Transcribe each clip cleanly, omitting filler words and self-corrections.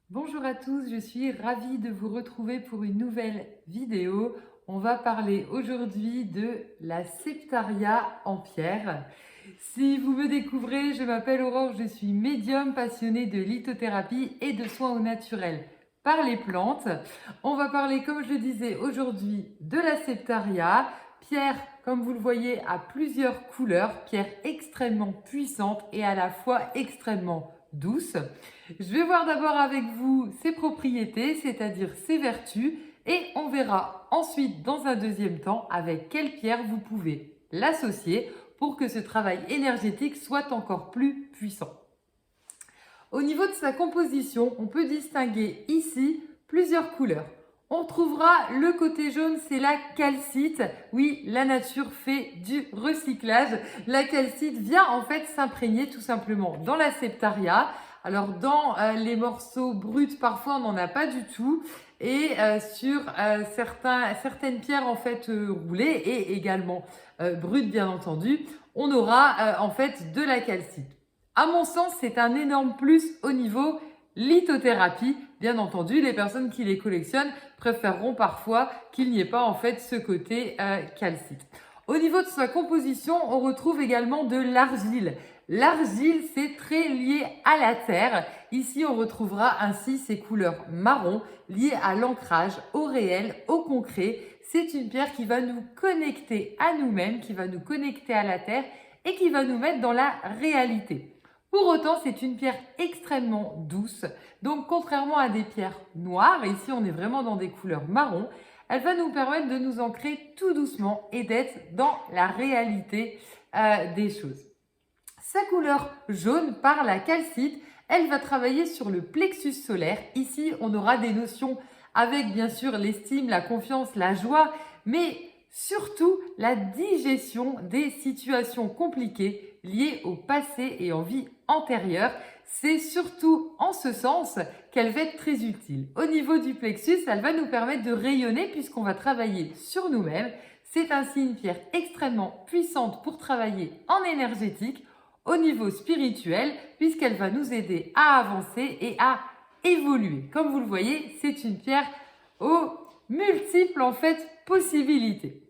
Bonjour à tous, je suis ravie de vous retrouver pour une nouvelle vidéo. On va parler aujourd'hui de la septaria en pierre. Si vous me découvrez, je m'appelle Aurore, je suis médium passionnée de lithothérapie et de soins au naturel par les plantes. On va parler, comme je le disais aujourd'hui, de la septaria, pierre, comme vous le voyez, à plusieurs couleurs, pierre extrêmement puissante et à la fois extrêmement douce. Je vais voir d'abord avec vous ses propriétés, c'est-à-dire ses vertus, et on verra ensuite dans un deuxième temps avec quelle pierre vous pouvez l'associer pour que ce travail énergétique soit encore plus puissant. Au niveau de sa composition, on peut distinguer ici plusieurs couleurs. On trouvera le côté jaune, c'est la calcite. Oui, la nature fait du recyclage. La calcite vient en fait s'imprégner tout simplement dans la septaria. Alors dans les morceaux bruts, parfois on n'en a pas du tout. Et sur certaines pierres en fait roulées et également brutes bien entendu, on aura en fait de la calcite. À mon sens, c'est un énorme plus au niveau lithothérapie. Bien entendu, les personnes qui les collectionnent préféreront parfois qu'il n'y ait pas en fait ce côté calcite. Au niveau de sa composition, on retrouve également de l'argile. L'argile, c'est très lié à la terre. Ici, on retrouvera ainsi ces couleurs marron liées à l'ancrage, au réel, au concret. C'est une pierre qui va nous connecter à nous-mêmes, qui va nous connecter à la terre et qui va nous mettre dans la réalité. Pour autant, c'est une pierre extrêmement douce. Donc, contrairement à des pierres noires, ici on est vraiment dans des couleurs marron, elle va nous permettre de nous ancrer tout doucement et d'être dans la réalité des choses. Sa couleur jaune par la calcite, elle va travailler sur le plexus solaire. Ici, on aura des notions avec bien sûr l'estime, la confiance, la joie, mais surtout la digestion des situations compliquées liées au passé et en vie antérieure. C'est surtout en ce sens qu'elle va être très utile. Au niveau du plexus, elle va nous permettre de rayonner puisqu'on va travailler sur nous-mêmes. C'est ainsi une pierre extrêmement puissante pour travailler en énergétique au niveau spirituel puisqu'elle va nous aider à avancer et à évoluer. Comme vous le voyez, c'est une pierre aux multiples en fait possibilités.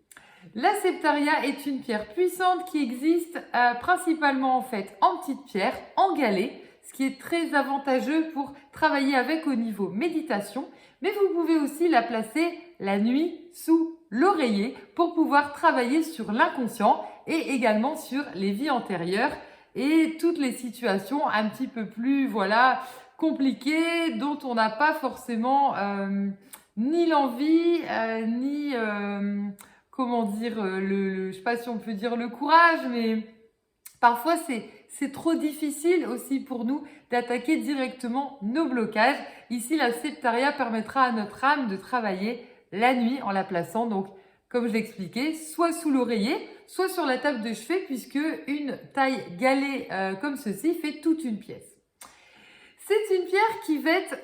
La septaria est une pierre puissante qui existe principalement en fait en petites pierres, en galets, ce qui est très avantageux pour travailler avec au niveau méditation, mais vous pouvez aussi la placer la nuit sous l'oreiller pour pouvoir travailler sur l'inconscient et également sur les vies antérieures et toutes les situations un petit peu plus compliquées dont on n'a pas forcément ni l'envie ni comment dire je sais pas si on peut dire le courage, mais parfois c'est trop difficile aussi pour nous d'attaquer directement nos blocages. Ici, la septaria permettra à notre âme de travailler la nuit en la plaçant donc, comme je l'expliquais, soit sous l'oreiller, soit sur la table de chevet, puisque une taille galet comme ceci fait toute une pièce. C'est une pierre qui va être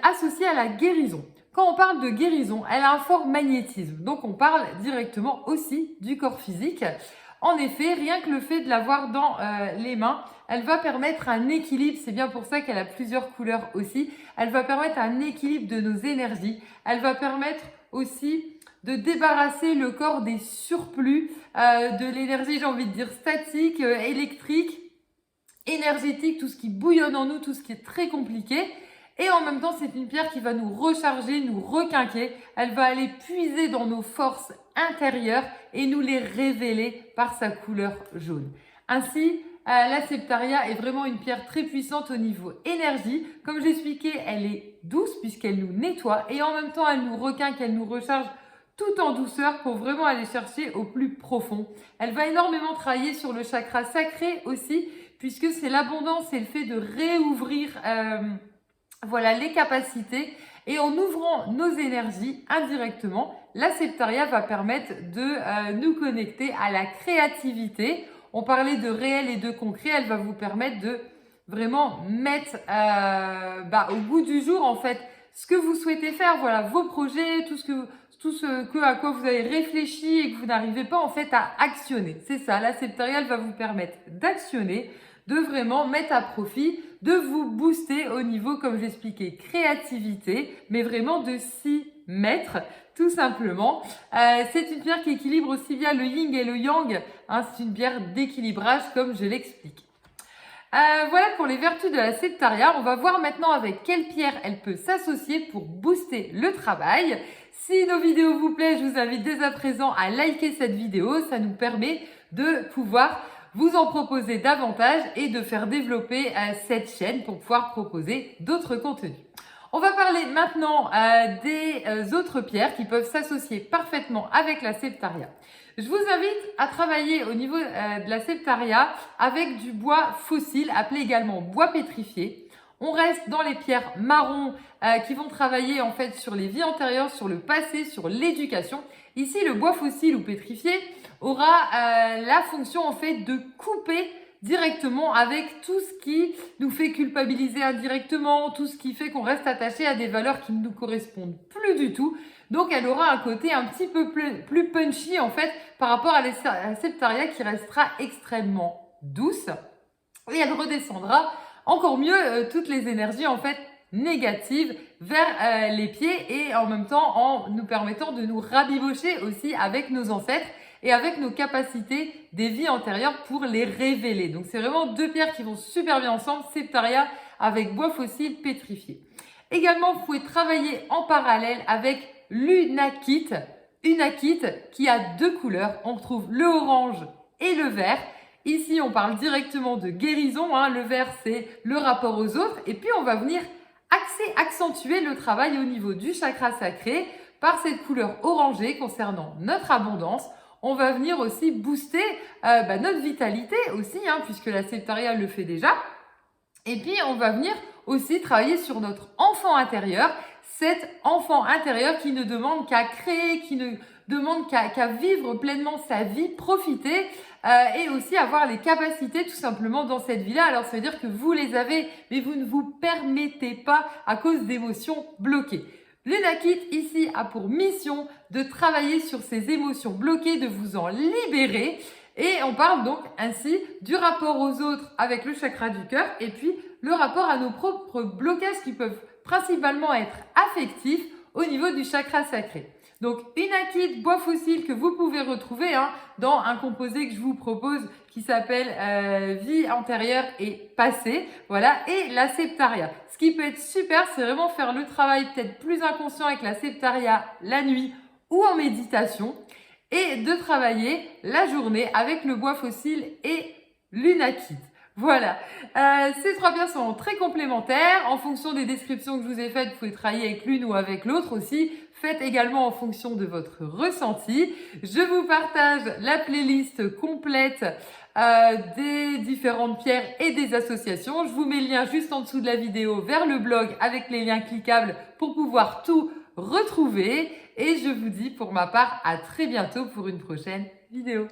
associée à la guérison. Quand on parle de guérison, elle a un fort magnétisme, donc on parle directement aussi du corps physique. En effet, rien que le fait de l'avoir dans les mains, elle va permettre un équilibre, c'est bien pour ça qu'elle a plusieurs couleurs aussi, elle va permettre un équilibre de nos énergies, elle va permettre aussi de débarrasser le corps des surplus, de l'énergie, j'ai envie de dire statique, électrique, énergétique, tout ce qui bouillonne en nous, tout ce qui est très compliqué. Et en même temps, c'est une pierre qui va nous recharger, nous requinquer. Elle va aller puiser dans nos forces intérieures et nous les révéler par sa couleur jaune. Ainsi, la septaria est vraiment une pierre très puissante au niveau énergie. Comme j'expliquais, elle est douce puisqu'elle nous nettoie et en même temps, elle nous requinque, elle nous recharge tout en douceur pour vraiment aller chercher au plus profond. Elle va énormément travailler sur le chakra sacré aussi, puisque c'est l'abondance et le fait de réouvrir les capacités. Et en ouvrant nos énergies indirectement, la septaria va permettre de nous connecter à la créativité. On parlait de réel et de concret, elle va vous permettre de vraiment mettre au goût du jour en fait ce que vous souhaitez faire, vos projets, tout ce à quoi vous avez réfléchi et que vous n'arrivez pas en fait à actionner. C'est ça, la septaria va vous permettre d'actionner, de vraiment mettre à profit, de vous booster au niveau niveau, comme j'expliquais, créativité, mais vraiment de s'y mettre, tout simplement. C'est une pierre qui équilibre aussi bien le yin et le yang, hein, c'est une pierre d'équilibrage, comme je l'explique. Voilà pour les vertus de la septaria. On va voir maintenant avec quelle pierre elle peut s'associer pour booster le travail. Si nos vidéos vous plaisent, je vous invite dès à présent à liker cette vidéo. Ça nous permet de pouvoir vous en proposer davantage et de faire développer cette chaîne pour pouvoir proposer d'autres contenus. On va parler maintenant des autres pierres qui peuvent s'associer parfaitement avec la septaria. Je vous invite à travailler au niveau de la septaria avec du bois fossile, appelé également bois pétrifié. On reste dans les pierres marron qui vont travailler en fait sur les vies antérieures, sur le passé, sur l'éducation. Ici, le bois fossile ou pétrifié aura la fonction en fait de couper directement avec tout ce qui nous fait culpabiliser indirectement, tout ce qui fait qu'on reste attaché à des valeurs qui ne nous correspondent plus du tout. Donc elle aura un côté un petit peu plus punchy en fait par rapport à la septaria qui restera extrêmement douce et elle redescendra encore mieux toutes les énergies en fait négatives vers les pieds et en même temps en nous permettant de nous rabibocher aussi avec nos ancêtres et avec nos capacités des vies antérieures pour les révéler. Donc c'est vraiment deux pierres qui vont super bien ensemble, septaria avec bois fossile pétrifié. Également, vous pouvez travailler en parallèle avec l'unakite. Unakite qui a deux couleurs. On retrouve le orange et le vert. Ici, on parle directement de guérison. Hein. Le vert, c'est le rapport aux autres. Et puis, on va venir accentuer le travail au niveau du chakra sacré par cette couleur orangée concernant notre abondance. On va venir aussi booster notre vitalité aussi, hein, puisque la septaria le fait déjà. Et puis, on va venir aussi travailler sur notre enfant intérieur, cet enfant intérieur qui ne demande qu'à créer, qui ne demande qu'à vivre pleinement sa vie, profiter et aussi avoir les capacités tout simplement dans cette vie-là. Alors, ça veut dire que vous les avez, mais vous ne vous permettez pas à cause d'émotions bloquées. L'unakite ici a pour mission de travailler sur ces émotions bloquées, de vous en libérer. Et on parle donc ainsi du rapport aux autres avec le chakra du cœur et puis le rapport à nos propres blocages qui peuvent principalement être affectifs au niveau du chakra sacré. Donc unakite, bois fossile que vous pouvez retrouver dans un composé que je vous propose qui s'appelle vie antérieure et passée. Voilà, et la septaria. Ce qui peut être super, c'est vraiment faire le travail peut-être plus inconscient avec la septaria la nuit ou en méditation et de travailler la journée avec le bois fossile et l'unakite. Voilà, ces trois pierres sont très complémentaires. En fonction des descriptions que je vous ai faites, vous pouvez travailler avec l'une ou avec l'autre aussi. Faites également en fonction de votre ressenti. Je vous partage la playlist complète des différentes pierres et des associations. Je vous mets le lien juste en dessous de la vidéo vers le blog avec les liens cliquables pour pouvoir tout retrouver. Et je vous dis pour ma part à très bientôt pour une prochaine vidéo.